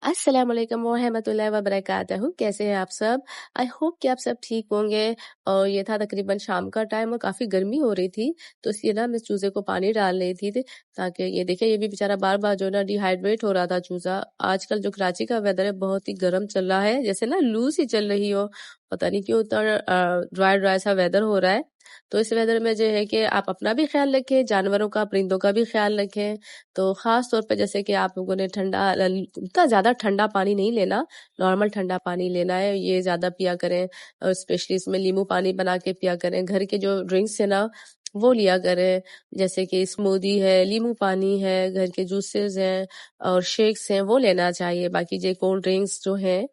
अस्सलाम वालेकुम वरहमतुल्लाहि वबरकातुहू। कैसे हैं आप सब? आई होप कि आप सब ठीक होंगे। और ये था तकरीबन शाम का टाइम और काफ़ी गर्मी हो रही थी, तो इसलिए ना मैं चूज़े को पानी डाल रही थी ताकि ये देखिए ये भी बेचारा बार-बार जो है ना डिहाइड्रेट हो रहा था चूज़ा। आजकल जो कराची का वेदर है बहुत ही गर्म चल रहा है, जैसे ना लू सी चल रही हो, पता नहीं क्यों इतना ड्राई सा वेदर हो रहा है। तो इस वेदर में जो है कि आप अपना भी ख्याल रखें, जानवरों का, परिंदों का भी ख्याल रखें। तो ख़ास तौर पे जैसे कि आप लोगों ने इतना ज़्यादा ठंडा पानी नहीं लेना, नॉर्मल ठंडा पानी लेना है, ये ज़्यादा पिया करें और स्पेशली इसमें नींबू पानी बना के पिया करें। घर के जो ड्रिंक्स है ना, वो लिया करें, जैसे कि स्मूदी है, नींबू पानी है, घर के जूसेस हैं और शेक्स हैं, वो लेना चाहिए। बाकी ये कोल्ड ड्रिंक्स जो हैं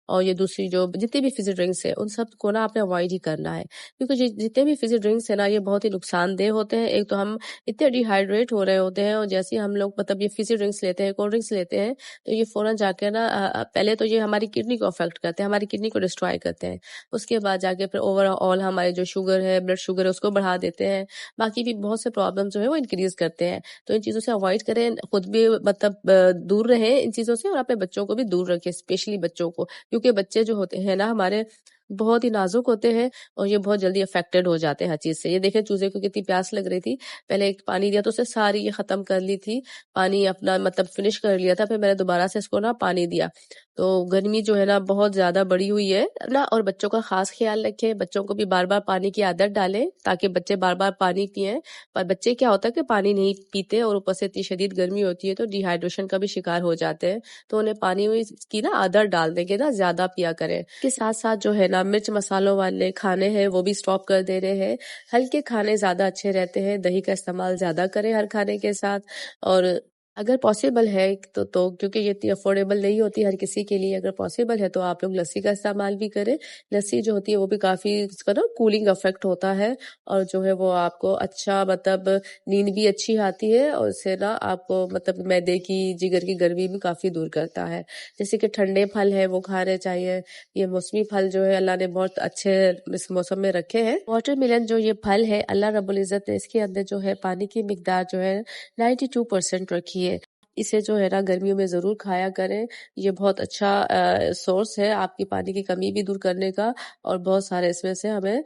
और ये दूसरी जो जितनी भी फिज़ी ड्रिंक्स हैं, उन सब को ना आपने अवॉइड ही करना है, क्योंकि जितने भी फिज़ी ड्रिंक्स हैं ना, ये बहुत ही नुकसानदेह होते हैं। एक तो हम इतने डिहाइड्रेट हो रहे होते हैं और जैसे ही हम लोग मतलब ये फिज़ी ड्रिंक्स लेते हैं, कोल्ड ड्रिंक्स लेते हैं, तो ये फ़ौरन जाके ना पहले तो ये हमारी किडनी को अफ़ेक्ट करते हैं, हमारी किडनी को डिस्ट्रॉय करते हैं। उसके बाद जाके फिर ओवरऑल हमारी जो शुगर है, ब्लड शुगर है, उसको बढ़ा देते हैं। बाकी भी बहुत से प्रॉब्लम जो है वो इंक्रीज़ करते हैं। तो इन चीज़ों से अवॉइड करें, खुद भी मतलब दूर रहें इन चीज़ों से और अपने बच्चों को भी दूर रखें, स्पेशली बच्चों को, क्योंकि बच्चे जो होते हैं ना हमारे बहुत ही नाजुक होते हैं और ये बहुत जल्दी अफेक्टेड हो जाते हैं हर चीज़ से। ये देखें चूज़े को कितनी प्यास लग रही थी, पहले एक पानी दिया तो उसने सारी ये ख़त्म कर ली थी, पानी अपना मतलब फिनिश कर लिया था, फिर मैंने दोबारा से इसको ना पानी दिया। तो गर्मी जो है ना बहुत ज़्यादा बढ़ी हुई है ना, और बच्चों का ख़ास ख़्याल रखें, बच्चों को भी बार-बार पानी की आदत डालें ताकि बच्चे बार-बार पानी पिएँ। पर बच्चे क्या होता है कि पानी नहीं पीते और ऊपर से इतनी शदीद गर्मी होती है तो डिहाइड्रेशन का भी शिकार हो जाते हैं। तो उन्हें पानी में की ना आदत डाल दें कि ना ज़्यादा पिया करें। इसके साथ-साथ जो है ना मिर्च मसालों वाले खाने हैं वो भी स्टॉप कर दे रहे हैं। हल्के खाने ज़्यादा अच्छे रहते हैं, दही का इस्तेमाल ज़्यादा करें हर खाने के साथ। और अगर पॉसिबल है तो क्योंकि ये इतनी अफोर्डेबल नहीं होती हर किसी के लिए, अगर पॉसिबल है तो आप लोग लस्सी का इस्तेमाल भी करें। लस्सी जो होती है वो भी काफ़ी इसका ना कूलिंग इफ़ेक्ट होता है और जो है वो आपको अच्छा मतलब नींद भी अच्छी आती है और इससे ना आपको मतलब मैदे की, जिगर की गर्मी भी काफ़ी दूर करता है। जैसे कि ठंडे फल हैं वो खाने चाहिए। ये मौसमी फल जो है अल्लाह ने बहुत अच्छे इस मौसम में रखे हैं। वाटरमेलन जो ये फल है अल्लाह रब्बुल इज़्ज़त ने इसके अंदर जो है पानी की मिकदार जो है 92% रखी है। इसे जो है ना गर्मियों में ज़रूर खाया करें। ये बहुत अच्छा सोर्स है आपकी पानी की कमी भी दूर करने का और बहुत सारे इसमें से हमें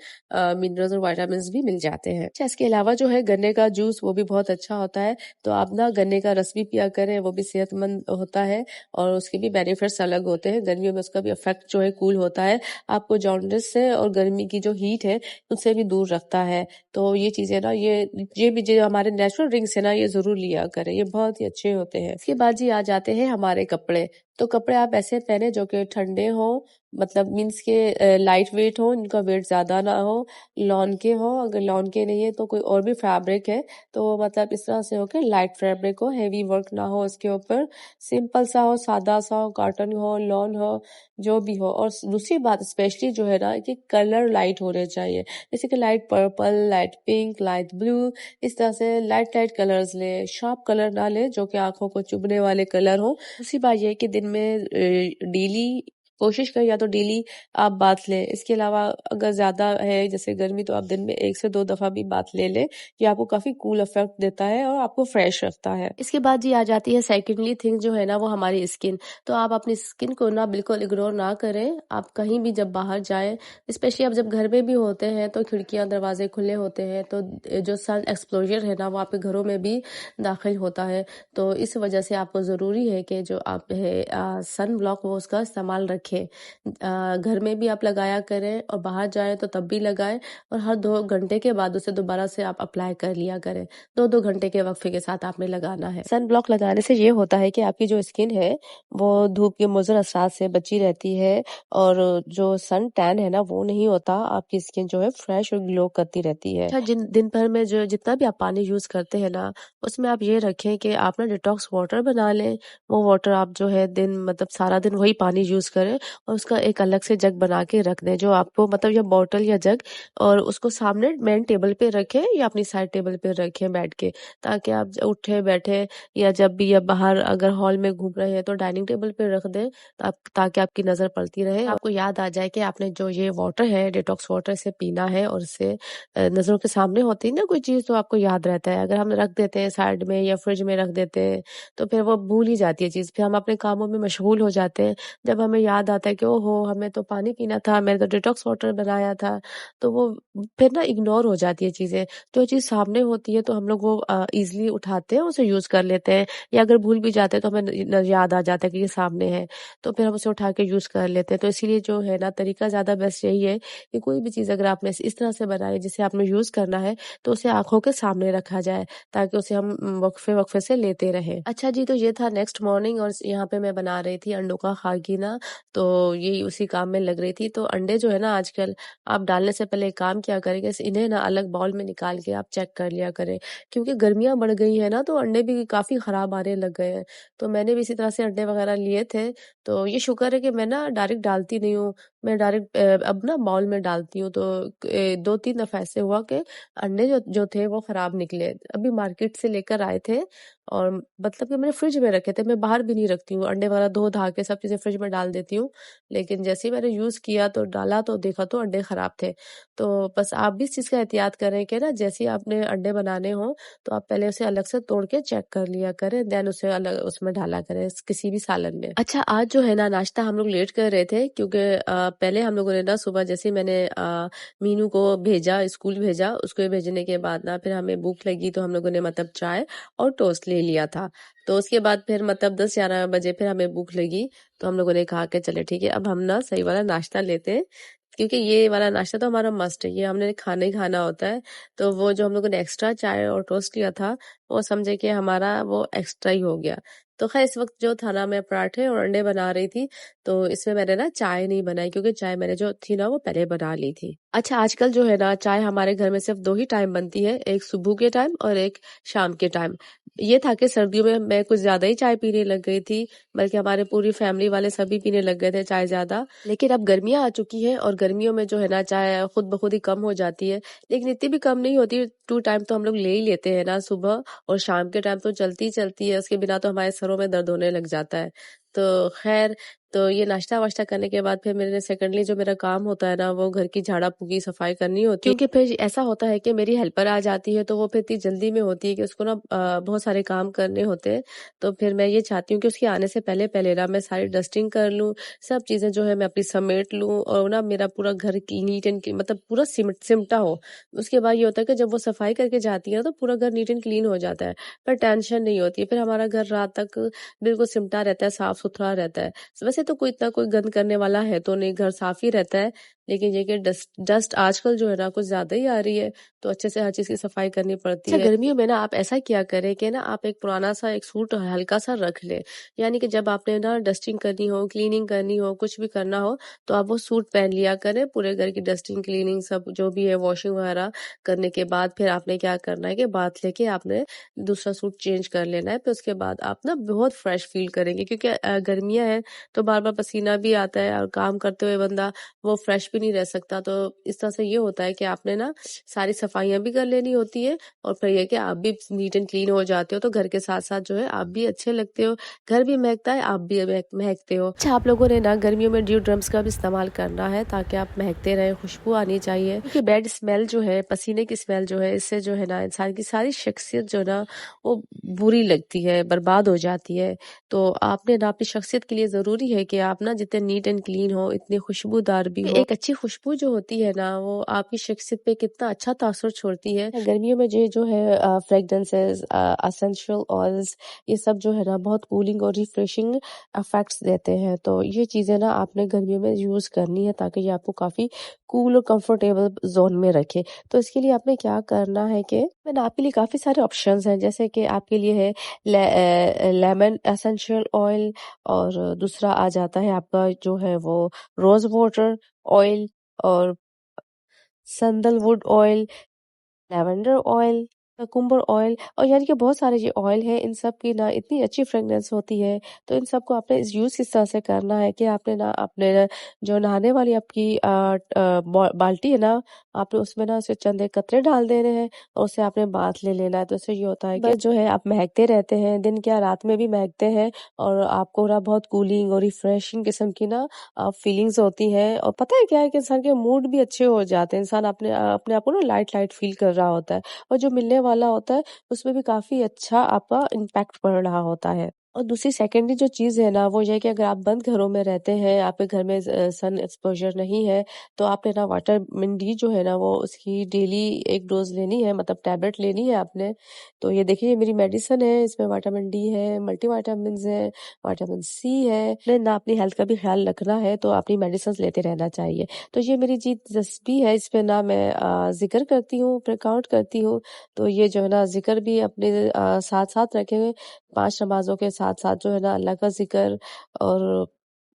मिनरल्स और विटामिन्स भी मिल जाते हैं। अच्छा, इसके अलावा जो है गन्ने का जूस वो भी बहुत अच्छा होता है, तो आप ना गन्ने का रस भी पिया करें, वो भी सेहतमंद होता है और उसके भी बेनिफिट्स अलग होते हैं। गर्मियों में उसका भी इफेक्ट जो है कूल होता है, आपको जॉन्डिस से और गर्मी की जो हीट है उनसे भी दूर रखता है। तो ये चीज़ें ना ये भी जो हमारे नेचुरल ड्रिंक्स है ना ये ज़रूर लिया करें, ये बहुत ही अच्छे होते हैं। इसके बाद जी आ जाते हैं हमारे कपड़े। तो कपड़े आप ऐसे पहने जो कि ठंडे हों, मतलब मीन्स के लाइट वेट हो, इनका वेट ज़्यादा ना हो, लॉन के हो, अगर लॉन के नहीं है तो कोई और भी फैब्रिक है तो मतलब इस तरह से हो कि लाइट फैब्रिक हो, हेवी वर्क ना हो उसके ऊपर, सिंपल सा हो, सादा सा हो, कॉटन हो, लॉन हो, जो भी हो। और दूसरी बात स्पेशली जो है ना कि कलर लाइट होने चाहिए, जैसे कि light purple, light pink, light blue, इस तरह से लाइट लाइट कलर्स लें, शार्प कलर ना लें जो कि आंखों को चुभने वाले कलर हो। दूसरी बात यह है कि दिन में डेली कोशिश करें या तो डेली आप बाथ लें। इसके अलावा अगर ज़्यादा है जैसे गर्मी तो आप दिन में 1 से 2 दफ़ा भी बाथ ले लें। ये आपको काफ़ी कूल इफेक्ट देता है और आपको फ्रेश रखता है। इसके बाद जी आ जाती है सेकेंडली थिंग जो है ना वो हमारी स्किन। तो आप अपनी स्किन को ना बिल्कुल इग्नोर ना करें। आप कहीं भी जब बाहर जाएँ, स्पेशली आप जब घर में भी होते हैं तो खिड़कियाँ दरवाजे खुले होते हैं तो जो सन एक्सपोज़र है ना वो आपके घरों में भी दाखिल होता है। तो इस वजह से आपको ज़रूरी है कि जो आप है सन ब्लॉक वो उसका इस्तेमाल रखें। घर में भी आप लगाया करें और बाहर जाएँ तो तब भी लगाएँ और हर 2 घंटे के बाद उसे दोबारा से आप अप्लाई कर लिया करें। 2-2 घंटे के वक़्फ़े के साथ आपने लगाना है। सन ब्लॉक लगाने से ये होता है कि आपकी जो स्किन है वो धूप के मुज़र असरात से बची रहती है और जो सन टैन है ना वो नहीं होता, आपकी स्किन जो है फ्रेश और ग्लो करती रहती है। अच्छा, जिन दिन भर में जो जितना भी आप पानी यूज़ करते हैं ना, उसमें आप ये रखें कि आप ना डिटॉक्स वाटर बना लें। वो वाटर आप जो है दिन मतलब सारा दिन वही पानी यूज़ करें दें और उसका एक अलग से जग बना के रख दें, जो आपको मतलब या बॉटल या जग, और उसको सामने मेन टेबल पे रखें या अपनी साइड टेबल पे रखें बैठ के, ताकि आप उठे बैठे या जब भी या बाहर अगर हॉल में घूम रहे हैं तो डाइनिंग टेबल पे रख दें, ताकि आपकी नज़र पड़ती रहे, आपको याद आ जाए कि आपने जो ये वाटर है डिटॉक्स वाटर, इसे पीना है, और इससे नज़रों के सामने होती है ना कोई चीज़ तो आपको याद रहता है। अगर हम रख देते हैं साइड में या फ्रिज में रख देते हैं तो फिर वो भूल ही जाती है चीज़, फिर हम अपने कामों में मशगूल हो जाते हैं। जब हमें याद आता है कि ओहो हमें तो पानी पीना था, मैंने तो डिटॉक्स वाटर बनाया था, तो वो फिर ना इग्नोर हो जाती है चीज़ें। जो चीज़ सामने होती है तो हम लोग वो ईज़िली उठाते हैं, उसे यूज़ कर लेते हैं, या अगर भूल भी जाते हैं तो हमें याद आ जाता है कि ये सामने है, तो फिर हम उसे उठा के यूज़ कर लेते हैं। तो इसीलिए जो है ना तरीका ज़्यादा बेस्ट यही है कि कोई भी चीज़ अगर आपने इस तरह से बनाई जिसे आपने यूज़ करना है, तो उसे आँखों के सामने रखा जाए, ताकि उसे हम वक़्फ़े-वक़्फ़े से लेते रहें। अच्छा जी, तो ये था नेक्स्ट मॉर्निंग, और यहाँ पे मैं बना रही थी अंडों का खागीना, तो यही उसी काम में लग रही थी। तो अंडे जो है ना आजकल आप डालने से पहले एक काम किया करें कि इन्हें ना अलग बाउल में निकाल के आप चेक कर लिया करें, क्योंकि गर्मियाँ बढ़ गई हैं ना, तो अंडे भी काफ़ी ख़राब आने लग गए हैं। तो मैंने भी इसी तरह से अंडे वग़ैरह लिए थे, तो ये शुक्र है कि मैं ना डायरेक्ट डालती नहीं हूँ, मैं डायरेक्ट अब ना बाउल में डालती हूँ, तो 2-3 दफ़ा ऐसे हुआ कि अंडे जो जो थे वो ख़राब निकले। अभी मार्केट से लेकर आए थे, और मतलब कि मैंने फ्रिज में रखे थे, मैं बाहर भी नहीं रखती हूँ, अंडे वग़ैरह धो-धा के सब चीज़ें फ्रिज में डाल देती हूँ। लेकिन जैसे ही मैंने यूज़ किया तो डाला तो देखा तो अंडे ख़राब थे। तो बस आप भी इस चीज़ का एहतियात करें कि ना जैसे ही आपने अंडे बनाने हों, तो आप पहले उसे अलग से तोड़ के चेक कर लिया करें, देन उसे अलग उसमें डाला करें किसी भी सालन में। अच्छा, आज जो है ना नाश्ता हम लोग लेट कर रहे थे, क्योंकि पहले हम लोगों ने ना सुबह जैसे ही मैंने मीनू को भेजा, स्कूल भेजा, उसको भेजने के बाद ना फिर हमें भूख लगी, तो हम लोगों ने मतलब चाय और टोस्ट ले लिया था। तो उसके बाद फिर मतलब 10-11 बजे फिर हमें भूख लगी, तो हम लोगों ने कहा कि चले ठीक है, अब हम ना सही वाला नाश्ता लेते हैं, क्योंकि ये वाला नाश्ता तो हमारा मस्ट है, ये हमने खाना ही खाना होता है। तो वो जो हम लोगों ने एक्स्ट्रा चाय और टोस्ट लिया था, वो समझे कि हमारा वो एक्स्ट्रा ही हो गया। तो खैर इस वक़्त जो था ना मैं पराठे और अंडे बना रही थी, तो इसमें मैंने ना चाय नहीं बनाई, क्योंकि चाय मैंने जो थी ना वो पहले बना ली थी। अच्छा, आजकल जो है ना चाय हमारे घर में सिर्फ़ 2 ही टाइम बनती है, एक सुबह के टाइम और एक शाम के टाइम। ये था कि सर्दियों में मैं कुछ ज़्यादा ही चाय पीने लग गई थी, बल्कि हमारे पूरी फैमिली वाले सभी पीने लग गए थे चाय ज़्यादा। लेकिन अब गर्मियाँ आ चुकी हैं, और गर्मियों में जो है ना चाय खुद ब खुद ही कम हो जाती है, लेकिन इतनी भी कम नहीं होती, 2 टाइम तो हम लोग ले ही लेते हैं ना, सुबह और शाम के टाइम तो चलती ही चलती है, उसके बिना तो हमारे सरों में दर्द होने लग जाता है। तो खैर, तो ये नाश्ता-वाश्ता करने के बाद फिर मेरे सेकंडली जो मेरा काम होता है ना, वो घर की झाड़ा-फूकी, सफाई करनी होती है, क्योंकि फिर ऐसा होता है कि मेरी हेल्पर आ जाती है, तो वो फिर इतनी जल्दी में होती है कि उसको ना बहुत सारे काम करने होते हैं। तो फिर मैं ये चाहती हूँ कि उसके आने से पहले-पहले ना मैं सारी डस्टिंग कर लूँ, सब चीज़ें जो है मैं अपनी समेट लूँ, और ना मेरा पूरा घर नीट एंड मतलब पूरा सिमटा हो। उसके बाद ये होता है कि जब वो सफाई करके जाती है ना, तो पूरा घर नीट एंड क्लीन हो जाता है, पर टेंशन नहीं होती है। फिर हमारा घर रात तक बिल्कुल सिमटा रहता है, साफ-सुथरा रहता है। वैसे तो कोई इतना कोई गंद करने वाला है तो नहीं, घर साफ ही रहता है, लेकिन ये कि डस्ट डस्ट आजकल जो है ना कुछ ज़्यादा ही आ रही है, तो अच्छे से हर चीज़ की सफाई करनी पड़ती है। गर्मियों में ना आप ऐसा किया करें कि ना आप एक पुराना-सा एक सूट हल्का-सा रख लें, यानी कि जब आपने ना डस्टिंग करनी हो, क्लीनिंग करनी हो, कुछ भी करना हो, तो आप वो सूट पहन लिया करें। पूरे घर की डस्टिंग, क्लीनिंग सब जो भी है, वॉशिंग वगैरह करने के बाद फिर आपने क्या करना है कि बाथ लेके आपने दूसरा सूट चेंज कर लेना है। फिर उसके बाद आप ना बहुत फ्रेश फील करेंगे, क्योंकि गर्मियाँ हैं तो बार-बार पसीना भी आता है, और काम करते हुए बंदा वो फ्रेश भी नहीं रह सकता। तो इस तरह से ये होता है कि आपने ना सारी सफाइयाँ भी कर लेनी होती है, और फिर ये कि आप भी नीट एंड क्लीन हो जाते हो, तो घर के साथ-साथ जो है आप भी अच्छे लगते हो, घर भी महकता है, आप भी महकते हो। अच्छा, आप लोगों ने ना गर्मियों में डिओड्रेंट्स का भी इस्तेमाल करना है, ताकि आप महकते रहें, खुशबू आनी चाहिए, क्योंकि बैड स्मेल जो है, पसीने की स्मेल जो है, इससे जो है ना इंसान की सारी शख्सियत जो है ना वो बुरी लगती है, बर्बाद हो जाती है। तो आपने ना अपनी शख्सियत के लिए ज़रूरी है कि आप ना जितने नीट एंड क्लीन हो, इतने खुशबूदार भी हो। एक अच्छी खुशबू जो होती है ना, वो आपकी शख्सियत पे कितना अच्छा तासुर छोड़ती है। गर्मियों में ये जो है फ्रेग्रेंसेस, एसेंशियल ऑयल्स, ये सब जो है ना बहुत कूलिंग और रिफ्रेशिंग इफेक्ट्स देते हैं। तो ये चीज़ें ना आपने गर्मियों में यूज़ करनी है, ताकि ये आपको काफ़ी कूल और कंफर्टेबल ज़ोन में रखे। तो इसके लिए आपने क्या करना है कि मैंने आपके लिए काफ़ी सारे ऑप्शंस हैं, जैसे कि आपके लिए है लेमन एसेंशियल ऑयल, और दूसरा आ जाता है आपका जो है वो रोज़ वाटर ऑयल, और sandalwood oil, lavender oil, cucumber oil और यानी कि बहुत सारे जो ऑयल हैं, इन सब की ना इतनी अच्छी फ्रेग्रेंस होती है, तो इन सबको आपने यूज़ इस तरह से करना है कि आपने ना अपने जो नहाने वाली आपकी बाल्टी है ना, आपने उसमें ना उसे चंद एक कतरे डाल देने हैं और उसे आपने बाथ ले लेना है। तो इससे ये होता है कि बस जो है आप महकते रहते हैं, दिन क्या रात में भी महकते हैं और आपको ना बहुत कूलिंग और रिफ्रेशिंग किस्म की ना फीलिंग्स होती हैं और पता है क्या है कि इंसान के मूड भी अच्छे हो जाते हैं। इंसान अपने आप को ना लाइट-लाइट फ़ील कर रहा होता है। और जो मिलने वाला होता है, उसमें भी काफ़ी अच्छा आपका इम्पैक्ट पड़ रहा होता है। और दूसरी सेकेंडरी जो चीज़ है ना, वो ये है कि अगर आप बंद घरों में रहते हैं, आपके घर में सन एक्सपोज़र नहीं है, तो आपने ना विटामिन डी जो है ना, वो उसकी डेली 1 डोज़ लेनी है, मतलब टैबलेट लेनी है आपने। तो ये देखिए ये मेरी मेडिसिन है, इसमें विटामिन डी है, मल्टीविटामिन्स हैं, विटामिन सी है। आपने ना अपनी हेल्थ का भी ख़्याल रखना है, तो अपनी मेडिसिन्स लेते रहना चाहिए। तो ये मेरी जी दिलचस्पी है, इस पे ना मैं ज़िक्र करती हूँ, प्रिकॉट करती हूँ। तो ये जो है ना ज़िक्र भी अपने साथ-साथ रखे हुए 5 नमाज़ों के साथ-साथ जो है ना अल्लाह का ज़िक्र और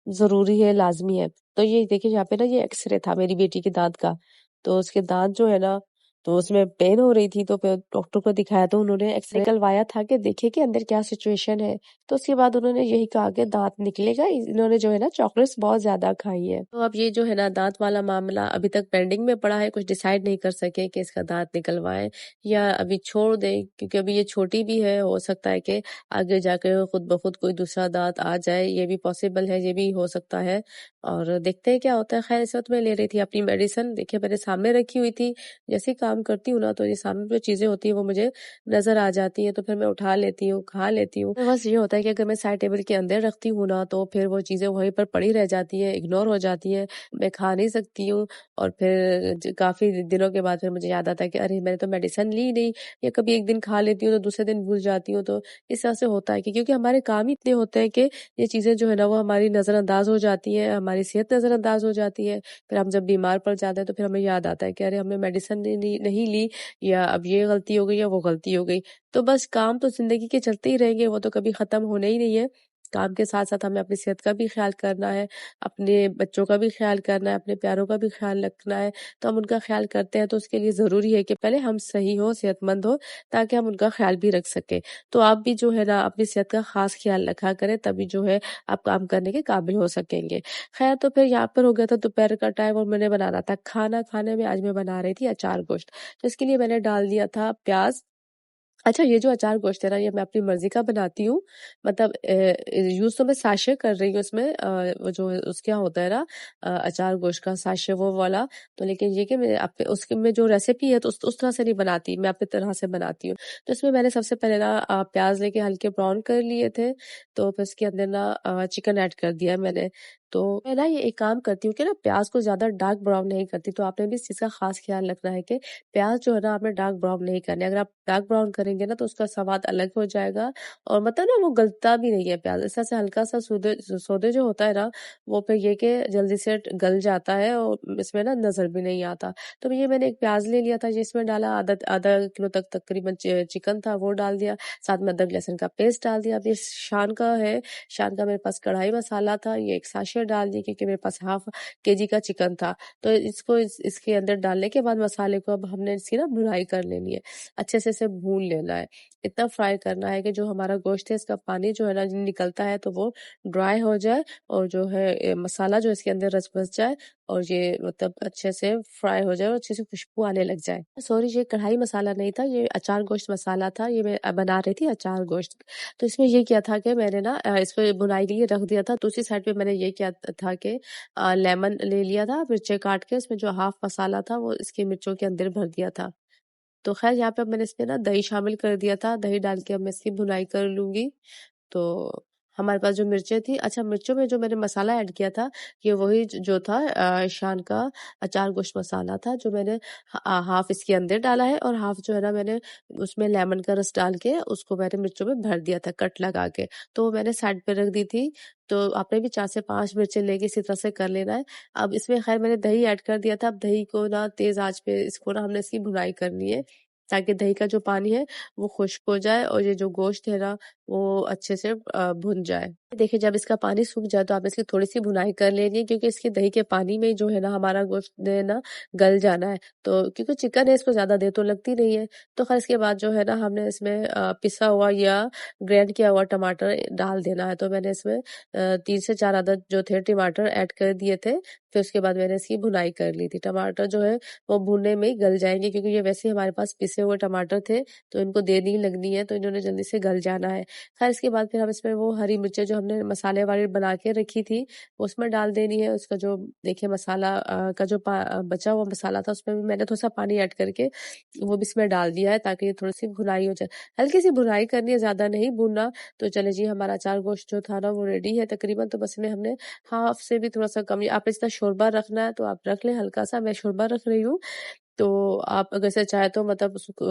ज़रूरी है, लाज़मी है। तो ये देखिए यहाँ पे ना ये एक्स-रे था मेरी बेटी के दाँत का, तो उसके दाँत जो है ना, तो उसमें पेन हो रही थी तो फिर डॉक्टर को दिखाया तो उन्होंने एक्स-रे निकलवाया था कि देखिए कि अंदर क्या सिचुएशन है। तो उसके बाद उन्होंने यही कहा कि दाँत निकलेगा, इन्होंने जो है ना चॉकलेट्स बहुत ज़्यादा खाई है। तो अब ये जो है ना दाँत वाला मामला अभी तक पेंडिंग में पड़ा है, कुछ डिसाइड नहीं कर सके कि इसका दाँत निकलवाएँ या अभी छोड़ दें क्योंकि अभी ये छोटी भी है, हो सकता है कि आगे जाके खुद ब खुद कोई दूसरा दाँत आ जाए, ये भी पॉसिबल है, ये भी हो सकता है और देखते हैं क्या होता है। ख़ैर इस वक़्त मैं ले रही थी अपनी मेडिसिन, देखिए मेरे सामने रखी हुई थी, जैसे ही काम करती हूँ ना तो ये सामने जो चीज़ें होती हैं वो मुझे नज़र आ जाती हैं, तो फिर मैं उठा लेती हूँ, खा लेती हूँ। तो बस ये होता है कि अगर मैं साइड टेबल के अंदर रखती हूँ ना तो फिर वो चीज़ें वहीं पर पड़ी रह जाती हैं, इग्नोर हो जाती हैं, मैं खा नहीं सकती हूँ और फिर काफ़ी दिनों के बाद फिर मुझे याद आता है कि अरे मैंने तो मेडिसिन ली नहीं या कभी एक दिन खा लेती हूँ तो दूसरे दिन भूल जाती हूँ। तो इस तरह से होता है कि क्योंकि हमारे काम ही इतने होते हैं कि ये चीज़ें जो है ना वो हमारी नज़रअंदाज हो जाती हैं, हमारी सेहत नज़रअंदाज हो जाती है। फिर हम जब बीमार पड़ जाते हैं तो फिर हमें याद आता है कि अरे हमने मेडिसिन नहीं ली या अब ये गलती हो गई या वो गलती हो गई। तो बस काम तो ज़िंदगी के चलते ही रहेंगे, वो तो कभी ख़त्म होने ही नहीं है। काम के साथ-साथ हमें अपनी सेहत का भी ख़्याल करना है, अपने बच्चों का भी ख़्याल करना है, अपने प्यारों का भी ख़्याल रखना है। तो हम उनका ख़्याल करते हैं तो उसके लिए ज़रूरी है कि पहले हम सही हों, सेहतमंद हों ताकि हम उनका ख़्याल भी रख सकें। तो आप भी जो है ना अपनी सेहत का ख़ास ख़्याल रखा करें तभी जो है आप काम करने के काबिल हो सकेंगे। ख़ैर तो फिर यहाँ पर हो गया था दोपहर का टाइम और मैंने बनाना था खाना, खाने में आज मैं बना रही थी अचार गोश्त। तो इसके लिए मैंने डाल दिया था प्याज़। अच्छा ये जो अचार गोश्त है ना ये मैं अपनी मर्ज़ी का बनाती हूँ। मतलब यूज़ तो मैं साशे कर रही हूँ इसमें वो जो उसका होता है ना अचार गोश्त का साशे वो वाला। तो लेकिन ये कि मैं उसके में जो रेसिपी है तो उस तरह से नहीं बनाती, मैं अपनी तरह से बनाती हूँ। तो इसमें मैंने सबसे पहले ना प्याज़ लेके हल्के ब्राउन कर लिए थे। तो फिर इसके अंदर ना चिकन ऐड कर दिया मैंने। तो मैं ना ये एक काम करती हूँ कि ना प्याज़ को ज़्यादा डार्क ब्राउन नहीं करती। तो आपने भी इस चीज़ का ख़ास ख़्याल रखना है कि प्याज़ जो है ना आपने डार्क ब्राउन नहीं करने। अगर आप डार्क ब्राउन करेंगे ना तो उसका स्वाद अलग हो जाएगा और मतलब ना वो गलता भी नहीं है प्याज़। इस तरह से हल्का-सा सूदे सौदे जो होता है ना वो फिर ये कि जल्दी से गल जाता है और इसमें ना नज़र भी नहीं आता। तो ये मैंने एक प्याज़ ले लिया था जिसमें डाला आधा आधा किलो तक तकरीबन चिकन था वो डाल दिया। साथ में अदरक लहसुन का पेस्ट डाल दिया। अब ये शान का है, शान का मेरे पास कढ़ाई मसाला था, ये एक साशे डाल दी क्योंकि मेरे पास हाफ़ केजी का चिकन था। तो इसको इसके अंदर डालने के बाद मसाले को अब हमने इसकी ना भुनाई कर लेनी है। अच्छे से इसे भून लेना है। इतना फ्राई करना है कि जो हमारा गोश्त है इसका पानी जो है ना निकलता है तो वो ड्राई हो जाए और जो है मसाला जो इसके अंदर रच बस जाए और ये मतलब अच्छे से फ्राई हो जाए और अच्छे से खुशबू आने लग जाए। सॉरी ये कढ़ाई मसाला नहीं था, ये अचार गोश्त मसाला था। ये मैं बना रही थी अचार गोश्त। तो इसमें ये किया था कि मैंने ना इसको भुनाई के लिए रख दिया था। दूसरी साइड पे मैंने ये किया था कि लेमन ले लिया था, मिर्चें काट के उसमें जो हाफ मसाला था वो इसकी मिर्चों के अंदर भर दिया था। तो ख़ैर यहाँ पे अब मैंने इसमें ना दही शामिल कर दिया था, दही डाल के अब मैं इसकी भुनाई कर लूँगी। तो हमारे पास जो मिर्चें थी अच्छा मिर्चों में जो मैंने मसाला ऐड किया था, ये वही जो था शान का अचार गोश्त मसाला था जो मैंने हाफ़ इसके अंदर डाला है और हाफ़ जो है ना मैंने उसमें लेमन का रस डाल के उसको मैंने मिर्चों में भर दिया था कट लगा के। तो वो मैंने साइड पे रख दी थी। तो आपने भी 4 से 5 मिर्चें लेके इसी तरह से कर लेना है। अब इसमें ख़ैर मैंने दही ऐड कर दिया था, अब दही को ना तेज़ आँच पे इसको ना हमने इसकी भुनाई करनी है, ताकि दही का जो पानी है वो खुश्क हो जाए और ये जो गोश्त है ना वो अच्छे से भुन जाए। देखिए, जब इसका पानी सूख जाए तो आप इसकी थोड़ी-सी भुनाई कर लेंगे क्योंकि इसके दही के पानी में जो है ना हमारा गोश्त ने ना गल जाना है। तो क्योंकि चिकन है इसको ज़्यादा देर तो लगती नहीं है। तो ख़ैर इसके बाद जो है ना हमने इसमें पिसा हुआ या ग्राइंड किया हुआ टमाटर डाल देना है। तो मैंने इसमें 3 से 4 अदद जो थे टमाटर ऐड कर दिए थे। फिर उसके बाद मैंने इसकी भुनाई कर ली थी। टमाटर जो है वो भुनने में ही गल जाएँगे क्योंकि ये वैसे ही हमारे पास पिसे हुए टमाटर थे, तो इनको देर नहीं लगनी है, तो इन्होंने जल्दी से गल जाना है। ख़ैर इसके बाद फिर हम इसमें वो हरी मिर्चें जो हमने मसाले वाली बना के रखी थी, उसमें डाल देनी है। उसका जो देखिए मसाला का जो बचा हुआ मसाला था उसमें भी मैंने थोड़ा-सा पानी ऐड करके वो भी इसमें डाल दिया है ताकि ये थोड़ी-सी भुनाई हो जाए। हल्की-सी भुनाई करनी है, ज़्यादा नहीं भूनना। तो चलिए जी हमारा अचार गोश्त जो था ना वो रेडी है तकरीबन। तो बस इसमें हमने हाफ़ से भी थोड़ा-सा कम आप इसका शोरबा रखना है तो आप रख लें हल्का-सा, मैं शोरबा रख रही हूँ। तो आप अगर से चाहे तो मतलब उसको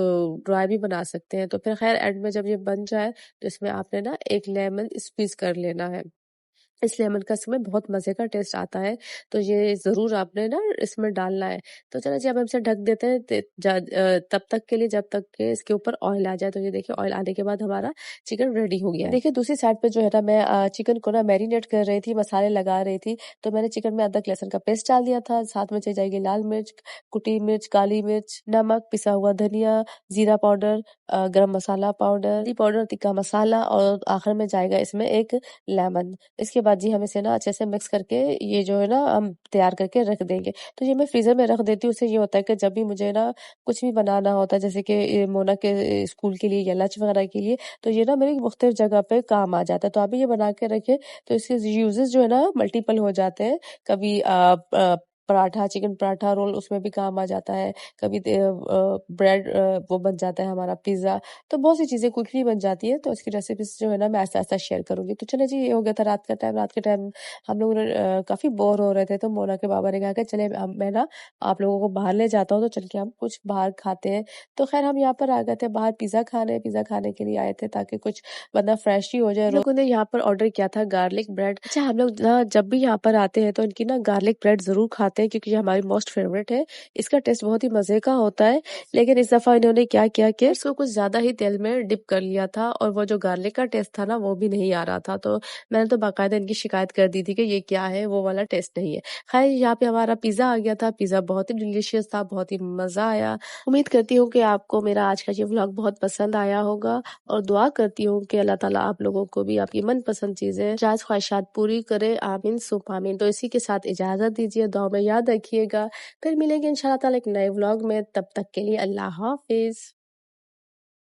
ड्राई भी बना सकते हैं। तो फिर ख़ैर एंड में जब ये बन जाए तो इसमें आपने ना 1 लेमन स्क्वीज़ कर लेना है। इस लेमन का इसमें बहुत मज़े का टेस्ट आता है, तो ये ज़रूर आपने ना इसमें डालना है। तो चलो जी अब हम इसे ढक देते हैं तब तक के लिए जब तक के इसके ऊपर ऑयल आ जाए। तो ये देखिए ऑयल आने के बाद हमारा चिकन रेडी हो गया है। देखिए दूसरी साइड पे जो है ना मैं चिकन को ना मैरिनेट कर रही थी, मसाले लगा रही थी। तो मैंने चिकन में अदरक लहसुन का पेस्ट डाल दिया था, साथ में चली जाएगी लाल मिर्च, कुटी मिर्च, काली मिर्च, नमक, पिसा हुआ धनिया, जीरा पाउडर, गरम मसाला पाउडर, हल्दी पाउडर, तिक्का मसाला और आखिर में जाएगा इसमें एक लेमन। इसके बाद जी हम इसे ना अच्छे से मिक्स करके ये जो है ना हम तैयार करके रख देंगे। तो ये मैं फ्रीज़र में रख देती हूँ, उससे ये होता है कि जब भी मुझे ना कुछ भी बनाना होता है जैसे कि मोना के स्कूल के लिए या लंच वगैरह के लिए, तो ये ना मेरी मुख्तलिफ जगह पे काम आ जाता है। तो आप भी ये बना के रखें, तो इसके यूज़ेज़ जो है ना मल्टीपल हो जाते हैं। कभी पराठा, चिकन पराठा रोल उसमें भी काम आ जाता है। कभी ब्रेड वो बन जाता है हमारा पिज़्ज़ा। तो बहुत सी चीज़ें क्विकली बन जाती है। तो इसकी रेसिपीज़ जो है ना मैं ऐसा-ऐसा शेयर करूँगी। तो चलिए जी ये हो गया था रात के टाइम हम लोग काफ़ी बोर हो रहे थे तो मोना के पापा ने कहा कि चले अब मैं ना आप लोगों को बाहर ले जाता हूँ तो चल के हम कुछ बाहर खाते हैं। तो ख़ैर हम यहाँ पर आ गए थे बाहर पिज़्ज़ा खाने के लिए आए थे ताकि कुछ वरना फ्रेश ही हो जाए। हम लोगों ने यहाँ पर ऑर्डर किया था गार्लिक ब्रेड। अच्छा हम लोग ना जब भी यहाँ पर आते हैं तो इनकी ना गार्लिक ब्रेड ज़रूर खाते हैं क्योंकि ये हमारी मोस्ट फेवरेट है। इसका टेस्ट बहुत ही मज़े का होता है। लेकिन इस दफ़ा इन्होंने क्या किया कि इसको कुछ ज़्यादा ही तेल में डिप कर लिया था और वो जो गार्लिक का टेस्ट था ना वो भी नहीं आ रहा था। तो मैंने तो बाकायदा इनकी शिकायत कर दी थी कि ये क्या है, वो वाला टेस्ट नहीं है। ख़ैर यहाँ पे हमारा पिज़्ज़ा आ गया था। पिज़्ज़ा बहुत ही डिलीशियस था, बहुत ही मज़ा आया। उम्मीद करती हूँ कि आपको मेरा आज का ये व्लॉग बहुत पसंद आया होगा और दुआ करती हूँ कि अल्लाह ताला आप लोगों को भी आपकी मनपसंद चीज़ें, जायज़ ख्वाहिशात पूरी करे। आमीन सुम्मा आमीन। तो इसी के साथ इजाज़त दीजिए। दुआ में याद रखिएगा। फिर मिलेंगे इंशाअल्लाह ताला एक नए व्लॉग में। तब तक के लिए अल्लाह हाफ़िज़।